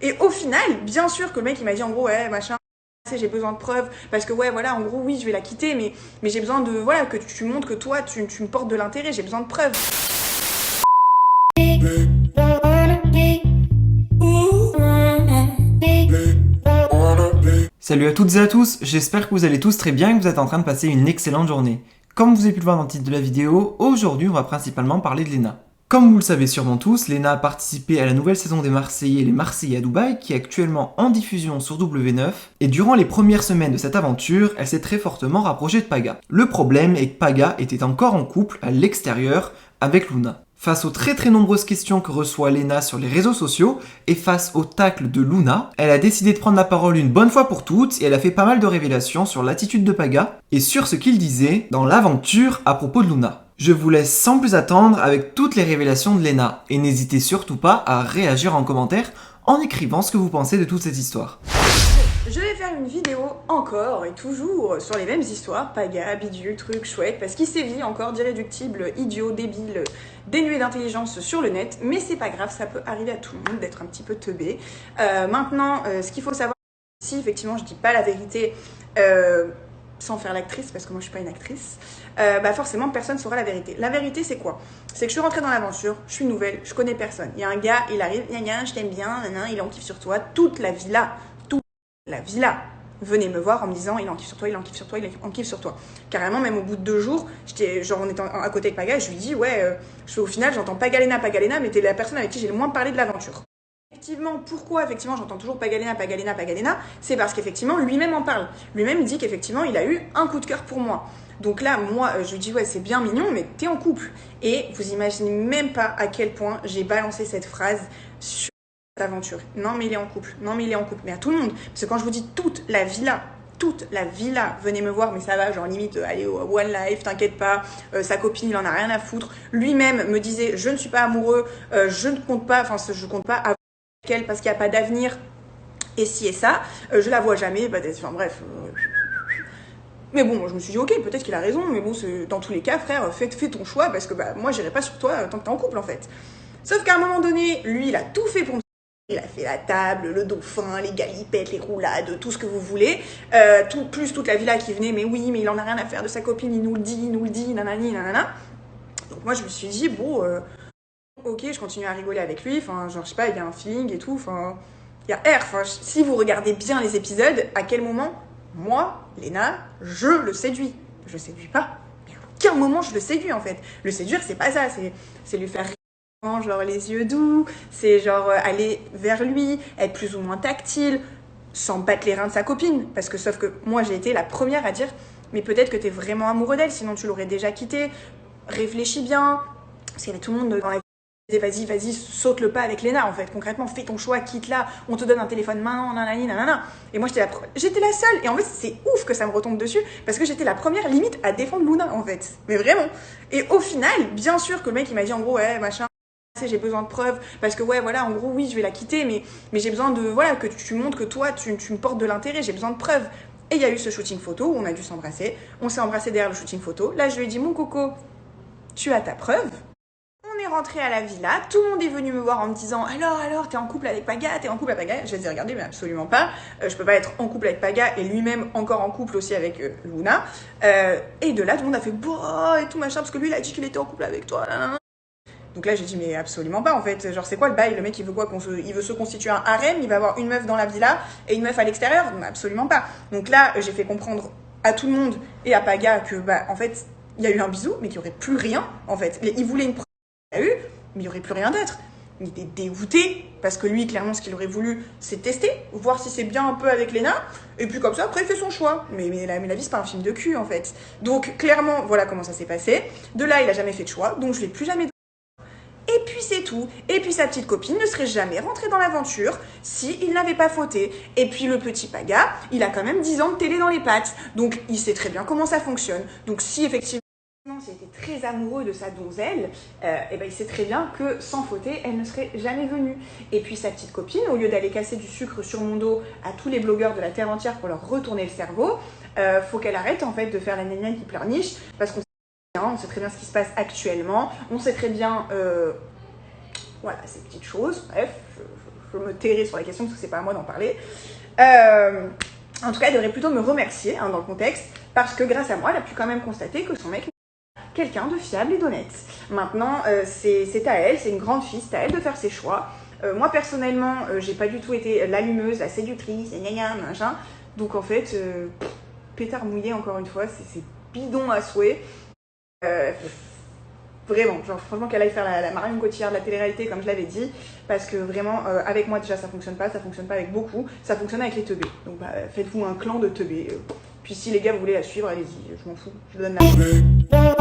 Et au final, bien sûr que le mec il m'a dit en gros ouais machin, j'ai besoin de preuves parce que ouais voilà en gros oui je vais la quitter mais j'ai besoin de voilà que tu montres que toi tu me portes de l'intérêt, j'ai besoin de preuves. Salut à toutes et à tous, j'espère que vous allez tous très bien et que vous êtes en train de passer une excellente journée. Comme vous avez pu le voir dans le titre de la vidéo, aujourd'hui on va principalement parler de Léna. Comme vous le savez sûrement tous, Léna a participé à la nouvelle saison des Marseillais, les Marseillais à Dubaï, qui est actuellement en diffusion sur W9, et durant les premières semaines de cette aventure, elle s'est très fortement rapprochée de Paga. Le problème est que Paga était encore en couple à l'extérieur avec Luna. Face aux très nombreuses questions que reçoit Léna sur les réseaux sociaux et face au tacle de Luna, elle a décidé de prendre la parole une bonne fois pour toutes et elle a fait pas mal de révélations sur l'attitude de Paga et sur ce qu'il disait dans l'aventure à propos de Luna. Je vous laisse sans plus attendre avec toutes les révélations de Léna et n'hésitez surtout pas à réagir en commentaire en écrivant ce que vous pensez de toute cette histoire. Je vais faire une vidéo encore et toujours sur les mêmes histoires, Paga, bidule, truc, chouette, parce qu'il sévit encore d'irréductibles, idiots, débiles, dénués d'intelligence sur le net, mais c'est pas grave, ça peut arriver à tout le monde d'être un petit peu teubé. Maintenant, ce qu'il faut savoir, si effectivement je dis pas la vérité, sans faire l'actrice, parce que moi je suis pas une actrice, bah forcément personne saura la vérité. La vérité c'est quoi? C'est que je suis rentrée dans l'aventure, je suis nouvelle, je connais personne. Il y a un gars, il arrive, gna je t'aime bien, il en kiffe sur toi, toute la villa venait me voir en me disant il en kiffe sur toi, il en kiffe sur toi, il en kiffe sur toi. Carrément, même au bout de 2 jours, j'étais genre on était à côté avec Paga, je lui dis ouais, au final j'entends Pagalena, mais t'es la personne avec qui j'ai le moins parlé de l'aventure. Effectivement, pourquoi effectivement j'entends toujours Pagalena, c'est parce qu'effectivement lui-même en parle. Lui-même dit qu'effectivement il a eu un coup de cœur pour moi. Donc là, moi, je lui dis ouais c'est bien mignon, mais t'es en couple. Et vous imaginez même pas à quel point j'ai balancé cette phrase sur aventure. Non mais il est en couple, non mais il est en couple, mais à tout le monde. Parce que quand je vous dis toute la villa venez me voir, mais ça va, genre limite, allez au One Life, t'inquiète pas, sa copine il en a rien à foutre. Lui-même me disait je ne suis pas amoureux, je ne compte pas, je compte pas avec elle parce qu'il n'y a pas d'avenir, et ci et ça, je la vois jamais, enfin bref. Mais bon, moi je me suis dit ok, peut-être qu'il a raison, mais bon, dans tous les cas, frère, fais ton choix, parce que moi j'irai pas sur toi tant que t'es en couple en fait. Sauf qu'à un moment donné, lui il a tout fait pour me. Il a fait la table, le dauphin, les galipettes, les roulades, tout ce que vous voulez. Plus toute la villa qui venait, mais oui, mais il en a rien à faire de sa copine, il nous le dit, nanani, nanana. Donc moi je me suis dit, bon, ok, je continue à rigoler avec lui, enfin, genre, je sais pas, il y a un feeling et tout, enfin, il y a air. Enfin, si vous regardez bien les épisodes, à quel moment, moi, Léna, je le séduis. Je le séduis pas, mais à aucun moment je le séduis en fait. Le séduire, c'est pas ça, c'est lui faire genre les yeux doux, c'est genre aller vers lui, être plus ou moins tactile, sans battre les reins de sa copine. Parce que sauf que moi j'ai été la première à dire mais peut-être que t'es vraiment amoureux d'elle, sinon tu l'aurais déjà quittée. Réfléchis bien. Parce qu'il y avait tout le monde dans la vie, vas-y, saute le pas avec Léna en fait. Concrètement, fais ton choix, quitte-la, on te donne un téléphone maintenant, nanani, nanana. Et moi j'étais la seule. Et en fait c'est ouf que ça me retombe dessus parce que j'étais la première limite à défendre Luna en fait. Mais vraiment. Et au final, bien sûr que le mec il m'a dit en gros ouais machin, j'ai besoin de preuves parce que ouais voilà en gros oui je vais la quitter mais j'ai besoin de voilà que tu montres que toi tu me portes de l'intérêt, j'ai besoin de preuves. Et il y a eu ce shooting photo où on a dû s'embrasser, on s'est embrassé derrière le shooting photo. Là je lui ai dit mon coco, tu as ta preuve. On est rentré à la villa, tout le monde est venu me voir en me disant alors t'es en couple avec Paga, t'es en couple avec Paga. Je les ai regardés mais absolument pas, je peux pas être en couple avec Paga et lui-même encore en couple aussi avec Luna. Et de là tout le monde a fait bah et tout machin parce que lui il a dit qu'il était en couple avec toi. Donc là j'ai dit mais absolument pas en fait, genre c'est quoi le bail, le mec il veut quoi, il veut se constituer un harem, il va avoir une meuf dans la villa et une meuf à l'extérieur, absolument pas. Donc là j'ai fait comprendre à tout le monde et à Paga que en fait il y a eu un bisou mais qu'il n'y aurait plus rien en fait. Il voulait une preuve, il y a eu, mais il n'y aurait plus rien d'autre. Il était dégoûté parce que lui clairement ce qu'il aurait voulu c'est tester, voir si c'est bien un peu avec Léna et puis comme ça après il fait son choix. Mais la vie c'est pas un film de cul en fait. Donc clairement voilà comment ça s'est passé. De là il a jamais fait de choix donc je l'ai plus jamais. Et puis c'est tout. Et puis sa petite copine ne serait jamais rentrée dans l'aventure s'il n'avait pas fauté. Et puis le petit Paga, il a quand même 10 ans de télé dans les pattes. Donc il sait très bien comment ça fonctionne. Donc si effectivement il était très amoureux de sa donzelle, il sait très bien que sans fauter, elle ne serait jamais venue. Et puis sa petite copine, au lieu d'aller casser du sucre sur mon dos à tous les blogueurs de la Terre entière pour leur retourner le cerveau, faut qu'elle arrête en fait de faire la gna qui pleurniche parce qu'on sait très bien ce qui se passe actuellement, on sait très bien voilà, ces petites choses, bref, je me tairai sur la question parce que c'est pas à moi d'en parler. En tout cas, elle devrait plutôt me remercier dans le contexte parce que grâce à moi, elle a pu quand même constater que son mec est quelqu'un de fiable et d'honnête. Maintenant, c'est à elle, c'est une grande fille, c'est à elle de faire ses choix. Moi, personnellement, j'ai pas du tout été l'allumeuse, la séductrice, gna machin. Donc en fait, pétard mouillé encore une fois, c'est bidon à souhait. Vraiment, genre franchement qu'elle aille faire la Marion Cotillard de la télé-réalité comme je l'avais dit, parce que vraiment avec moi déjà ça fonctionne pas avec beaucoup, ça fonctionne avec les teubés. Donc faites-vous un clan de teubés. Puis si les gars vous voulez la suivre, allez-y, je m'en fous, je donne la